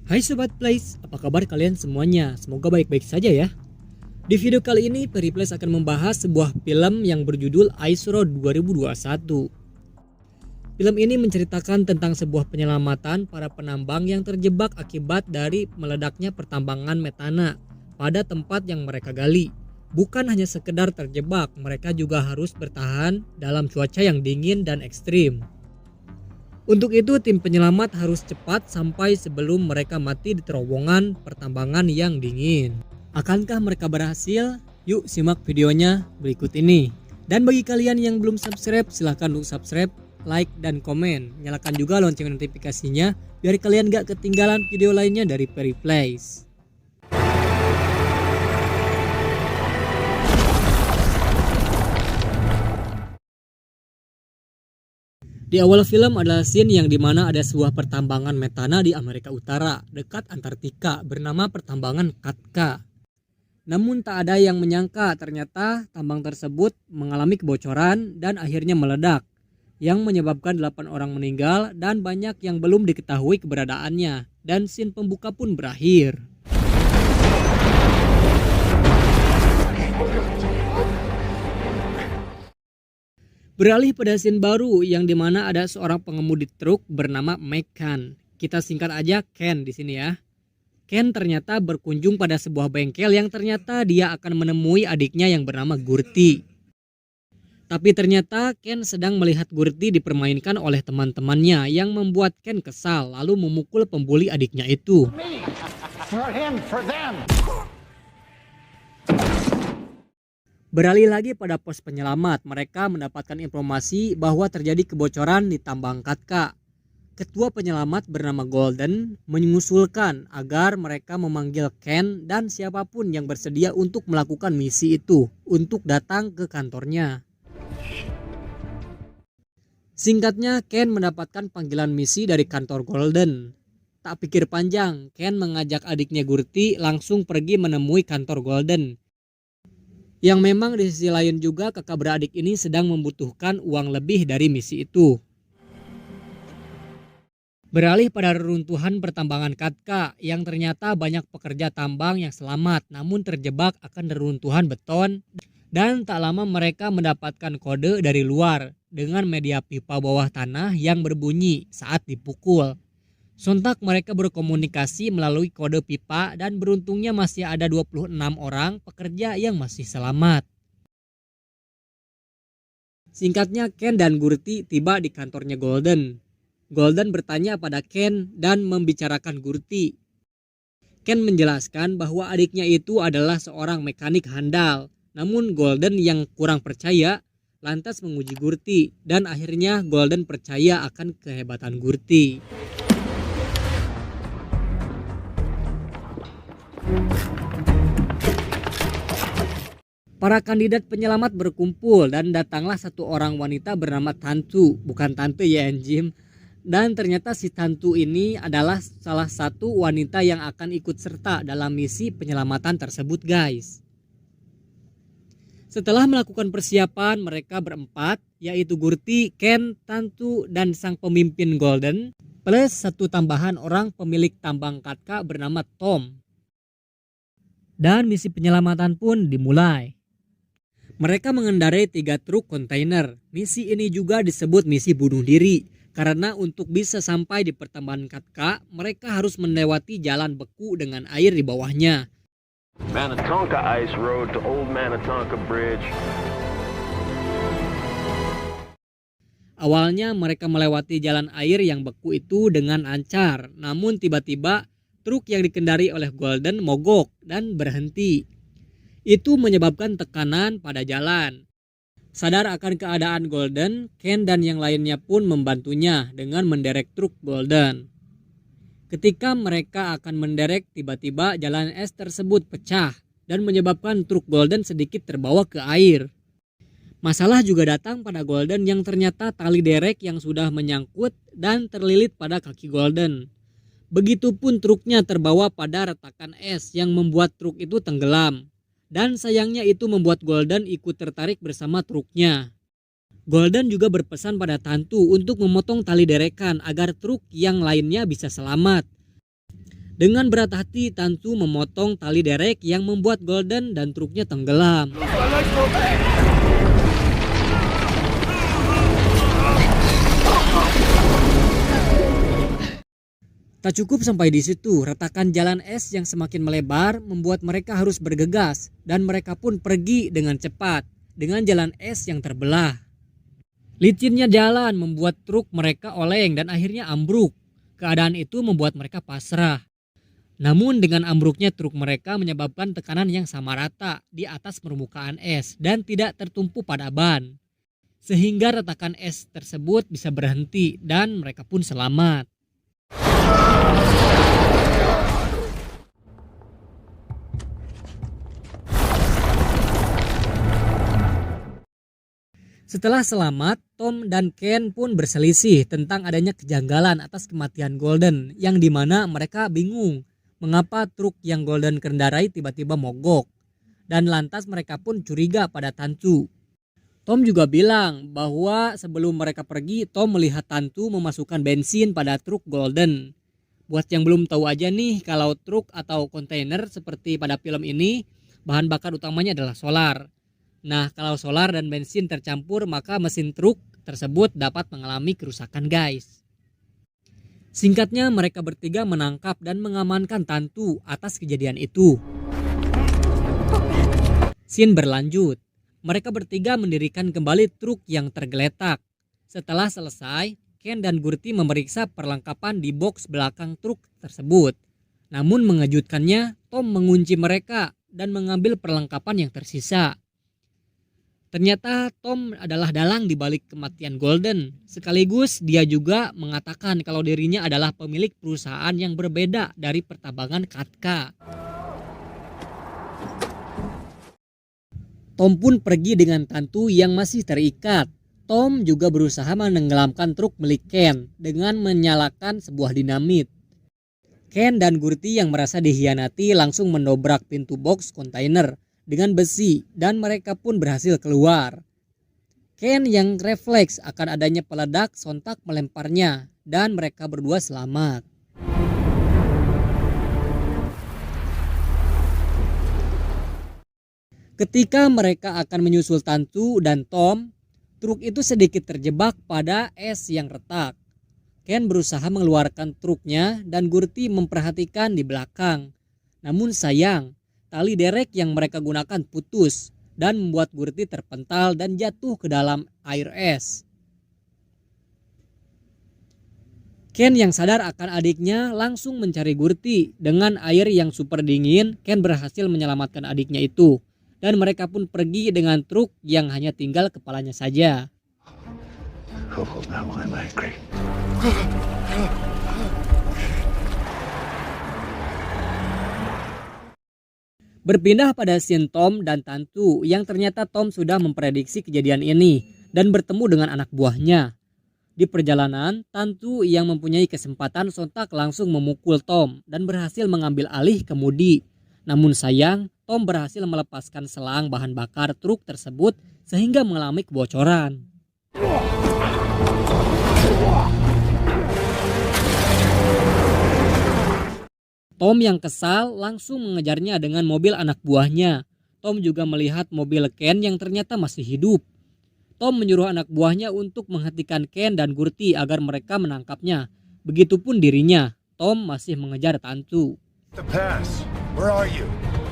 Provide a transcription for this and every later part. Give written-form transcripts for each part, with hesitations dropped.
Hai Sobat Plays, apa kabar kalian semuanya? Semoga baik-baik saja ya. Di video kali ini, Periplays akan membahas sebuah film yang berjudul Ice Road 2021. Film ini menceritakan tentang sebuah penyelamatan para penambang yang terjebak akibat dari meledaknya pertambangan metana pada tempat yang mereka gali. Bukan hanya sekedar terjebak, mereka juga harus bertahan dalam cuaca yang dingin dan ekstrim. Untuk itu tim penyelamat harus cepat sampai sebelum mereka mati di terowongan pertambangan yang dingin. Akankah mereka berhasil? Yuk simak videonya berikut ini. Dan bagi kalian yang belum subscribe, silahkan untuk subscribe, like, dan komen. Nyalakan juga lonceng notifikasinya biar kalian gak ketinggalan video lainnya dari Periplays. Di awal film adalah scene yang dimana ada sebuah pertambangan metana di Amerika Utara dekat Antartika bernama pertambangan Katka. Namun tak ada yang menyangka ternyata tambang tersebut mengalami kebocoran dan akhirnya meledak yang menyebabkan 8 orang meninggal dan banyak yang belum diketahui keberadaannya, dan scene pembuka pun berakhir. Beralih pada scene baru yang dimana ada seorang pengemudi truk bernama Mekan. Kita singkat aja Ken di sini ya. Ken ternyata berkunjung pada sebuah bengkel yang ternyata dia akan menemui adiknya yang bernama Gurti. Tapi ternyata Ken sedang melihat Gurti dipermainkan oleh teman-temannya yang membuat Ken kesal lalu memukul pembuli adiknya itu. Beralih lagi pada pos penyelamat, mereka mendapatkan informasi bahwa terjadi kebocoran di tambang Katka. Ketua penyelamat bernama Golden mengusulkan agar mereka memanggil Ken dan siapapun yang bersedia untuk melakukan misi itu untuk datang ke kantornya. Singkatnya, Ken mendapatkan panggilan misi dari kantor Golden. Tak pikir panjang, Ken mengajak adiknya Gurti langsung pergi menemui kantor Golden. Yang memang di sisi lain juga kakak beradik ini sedang membutuhkan uang lebih dari misi itu. Beralih pada reruntuhan pertambangan Katka yang ternyata banyak pekerja tambang yang selamat namun terjebak akan reruntuhan beton, dan tak lama mereka mendapatkan kode dari luar dengan media pipa bawah tanah yang berbunyi saat dipukul. Sontak mereka berkomunikasi melalui kode pipa dan beruntungnya masih ada 26 orang pekerja yang masih selamat. Singkatnya, Ken dan Gurti tiba di kantornya Golden. Golden bertanya pada Ken dan membicarakan Gurti. Ken menjelaskan bahwa adiknya itu adalah seorang mekanik handal. Namun Golden yang kurang percaya lantas menguji Gurti dan akhirnya Golden percaya akan kehebatan Gurti. Para kandidat penyelamat berkumpul dan datanglah satu orang wanita bernama Tantu, bukan tante ya Jim. Dan ternyata si Tantu ini adalah salah satu wanita yang akan ikut serta dalam misi penyelamatan tersebut guys. Setelah melakukan persiapan, mereka berempat, yaitu Gurti, Ken, Tantu, dan sang pemimpin Golden, plus satu tambahan orang pemilik tambang Katka bernama Tom. Dan misi penyelamatan pun dimulai. Mereka mengendarai 3 truk kontainer. Misi ini juga disebut misi bunuh diri. Karena untuk bisa sampai di pertambangan Katka, mereka harus melewati jalan beku dengan air di bawahnya. Minnetonka Ice Road to Old Minnetonka Bridge. Awalnya mereka melewati jalan air yang beku itu dengan lancar. Namun tiba-tiba truk yang dikendari oleh Golden mogok dan berhenti. Itu menyebabkan tekanan pada jalan. Sadar akan keadaan Golden, Ken dan yang lainnya pun membantunya dengan menderek truk Golden. Ketika mereka akan menderek, tiba-tiba jalan es tersebut pecah dan menyebabkan truk Golden sedikit terbawa ke air. Masalah juga datang pada Golden yang ternyata tali derek yang sudah menyangkut dan terlilit pada kaki Golden. Begitupun truknya terbawa pada retakan es yang membuat truk itu tenggelam. Dan sayangnya itu membuat Golden ikut tertarik bersama truknya. Golden juga berpesan pada Tantu untuk memotong tali derekan agar truk yang lainnya bisa selamat. Dengan berat hati, Tantu memotong tali derek yang membuat Golden dan truknya tenggelam. Tak cukup sampai di situ, retakan jalan es yang semakin melebar membuat mereka harus bergegas dan mereka pun pergi dengan cepat dengan jalan es yang terbelah. Licinnya jalan membuat truk mereka oleng dan akhirnya ambruk. Keadaan itu membuat mereka pasrah. Namun dengan ambruknya truk mereka menyebabkan tekanan yang sama rata di atas permukaan es dan tidak tertumpu pada ban. Sehingga retakan es tersebut bisa berhenti dan mereka pun selamat. Setelah selamat, Tom dan Ken pun berselisih tentang adanya kejanggalan atas kematian Golden yang dimana mereka bingung mengapa truk yang Golden kendarai tiba-tiba mogok. Dan lantas mereka pun curiga pada Tantu. Tom juga bilang bahwa sebelum mereka pergi, Tom melihat Tantu memasukkan bensin pada truk Golden. Buat yang belum tahu aja nih, kalau truk atau kontainer seperti pada film ini, bahan bakar utamanya adalah solar. Nah, kalau solar dan bensin tercampur, maka mesin truk tersebut dapat mengalami kerusakan, guys. Singkatnya, mereka bertiga menangkap dan mengamankan Tantu atas kejadian itu. Scene berlanjut. Mereka bertiga mendirikan kembali truk yang tergeletak. Setelah selesai, Ken dan Gurti memeriksa perlengkapan di box belakang truk tersebut. Namun mengejutkannya, Tom mengunci mereka dan mengambil perlengkapan yang tersisa. Ternyata Tom adalah dalang di balik kematian Golden. Sekaligus dia juga mengatakan kalau dirinya adalah pemilik perusahaan yang berbeda dari pertambangan Katka. Tom pun pergi dengan Tantu yang masih terikat. Tom juga berusaha menenggelamkan truk milik Ken dengan menyalakan sebuah dinamit. Ken dan Gurti yang merasa dikhianati langsung mendobrak pintu box kontainer dengan besi dan mereka pun berhasil keluar. Ken yang refleks akan adanya peledak sontak melemparnya dan mereka berdua selamat. Ketika mereka akan menyusul Tantu dan Tom, truk itu sedikit terjebak pada es yang retak. Ken berusaha mengeluarkan truknya dan Gurti memperhatikan di belakang. Namun sayang, tali derek yang mereka gunakan putus dan membuat Gurti terpental dan jatuh ke dalam air es. Ken yang sadar akan adiknya langsung mencari Gurti. Dengan air yang super dingin, Ken berhasil menyelamatkan adiknya itu. Dan mereka pun pergi dengan truk yang hanya tinggal kepalanya saja. Berpindah pada scene Tom dan Tantu yang ternyata Tom sudah memprediksi kejadian ini dan bertemu dengan anak buahnya. Di perjalanan, Tantu yang mempunyai kesempatan sontak langsung memukul Tom dan berhasil mengambil alih kemudi. Namun sayang, Tom berhasil melepaskan selang bahan bakar truk tersebut sehingga mengalami kebocoran. Tom yang kesal langsung mengejarnya dengan mobil anak buahnya. Tom juga melihat mobil Ken yang ternyata masih hidup. Tom menyuruh anak buahnya untuk menghentikan Ken dan Gurti agar mereka menangkapnya. Begitupun dirinya, Tom masih mengejar Tantu.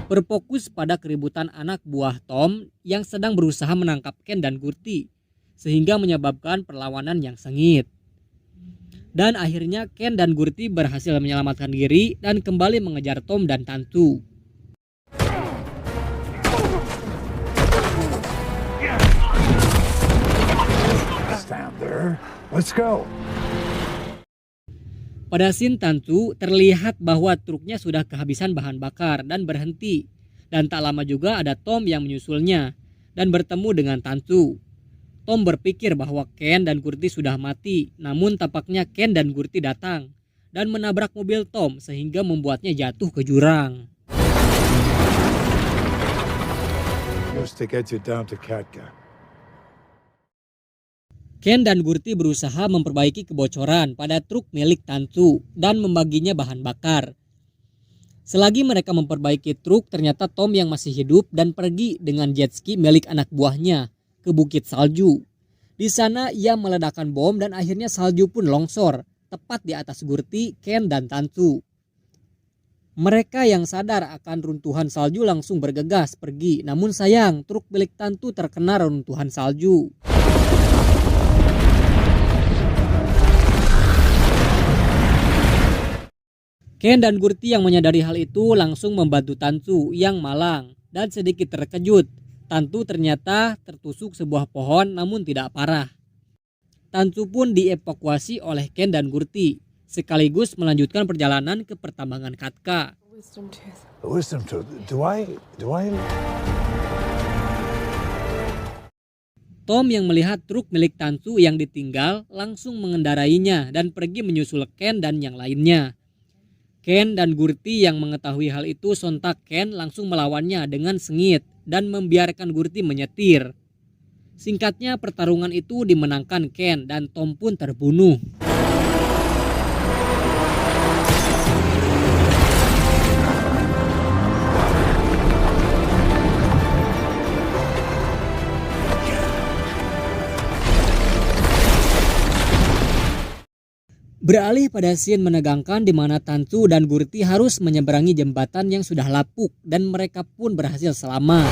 Berfokus pada keributan anak buah Tom yang sedang berusaha menangkap Ken dan Gurti, sehingga menyebabkan perlawanan yang sengit. Dan akhirnya Ken dan Gurti berhasil menyelamatkan diri dan kembali mengejar Tom dan Tantu. Let's go. Pada scene Tantu terlihat bahwa truknya sudah kehabisan bahan bakar dan berhenti. Dan tak lama juga ada Tom yang menyusulnya dan bertemu dengan Tantu. Tom berpikir bahwa Ken dan Gurti sudah mati, namun tampaknya Ken dan Gurti datang dan menabrak mobil Tom sehingga membuatnya jatuh ke jurang. Just to get you down to Katka. Ken dan Gurti berusaha memperbaiki kebocoran pada truk milik Tantu dan membaginya bahan bakar. Selagi mereka memperbaiki truk, ternyata Tom yang masih hidup dan pergi dengan jet ski milik anak buahnya ke bukit salju. Di sana ia meledakkan bom dan akhirnya salju pun longsor, tepat di atas Gurti, Ken, dan Tansu. Mereka yang sadar akan runtuhan salju langsung bergegas pergi, namun sayang truk milik Tantu terkena runtuhan salju. Ken dan Gurti yang menyadari hal itu langsung membantu Tantu yang malang dan sedikit terkejut. Tantu ternyata tertusuk sebuah pohon namun tidak parah. Tantu pun dievakuasi oleh Ken dan Gurti, sekaligus melanjutkan perjalanan ke pertambangan Katka. A wisdom tooth. Do I? Tom yang melihat truk milik Tantu yang ditinggal langsung mengendarainya dan pergi menyusul Ken dan yang lainnya. Ken dan Gurti yang mengetahui hal itu sontak Ken langsung melawannya dengan sengit dan membiarkan Gurti menyetir. Singkatnya pertarungan itu dimenangkan Ken dan Tom pun terbunuh. Beralih pada scene menegangkan di mana Tantu dan Gurti harus menyeberangi jembatan yang sudah lapuk dan mereka pun berhasil selamat.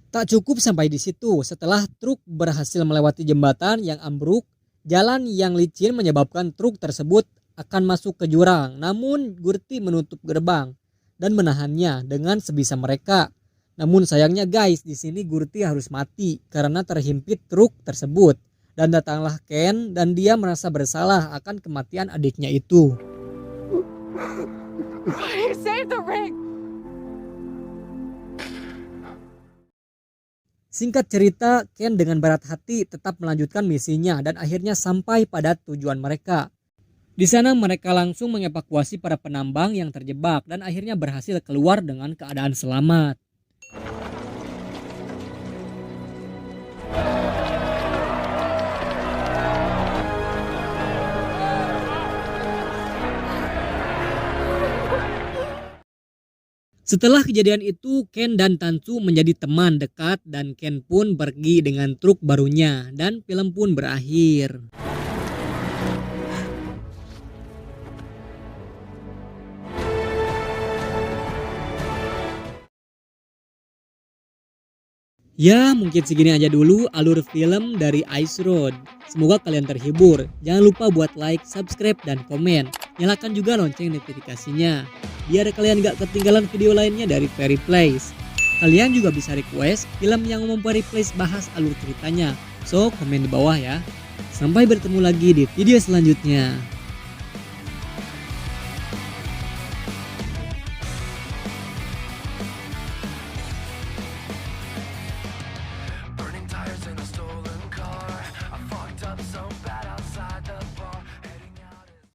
Tak cukup sampai di situ, setelah truk berhasil melewati jembatan yang ambruk, jalan yang licin menyebabkan truk tersebut akan masuk ke jurang. Namun Gurti menutup gerbang dan menahannya dengan sebisa mereka. Namun sayangnya guys, di sini Gurti harus mati karena terhimpit truk tersebut. Dan datanglah Ken dan dia merasa bersalah akan kematian adiknya itu. Save the ring! Singkat cerita, Ken dengan berat hati tetap melanjutkan misinya dan akhirnya sampai pada tujuan mereka. Di sana mereka langsung mengevakuasi para penambang yang terjebak dan akhirnya berhasil keluar dengan keadaan selamat. Setelah kejadian itu, Ken dan Tansu menjadi teman dekat dan Ken pun pergi dengan truk barunya dan film pun berakhir. Ya, mungkin segini aja dulu alur film dari Ice Road. Semoga kalian terhibur. Jangan lupa buat like, subscribe, dan komen. Nyalakan juga lonceng notifikasinya, biar kalian gak ketinggalan video lainnya dari Perry Plays. Kalian juga bisa request film yang mau Perry Plays bahas alur ceritanya. So, komen di bawah ya. Sampai bertemu lagi di video selanjutnya.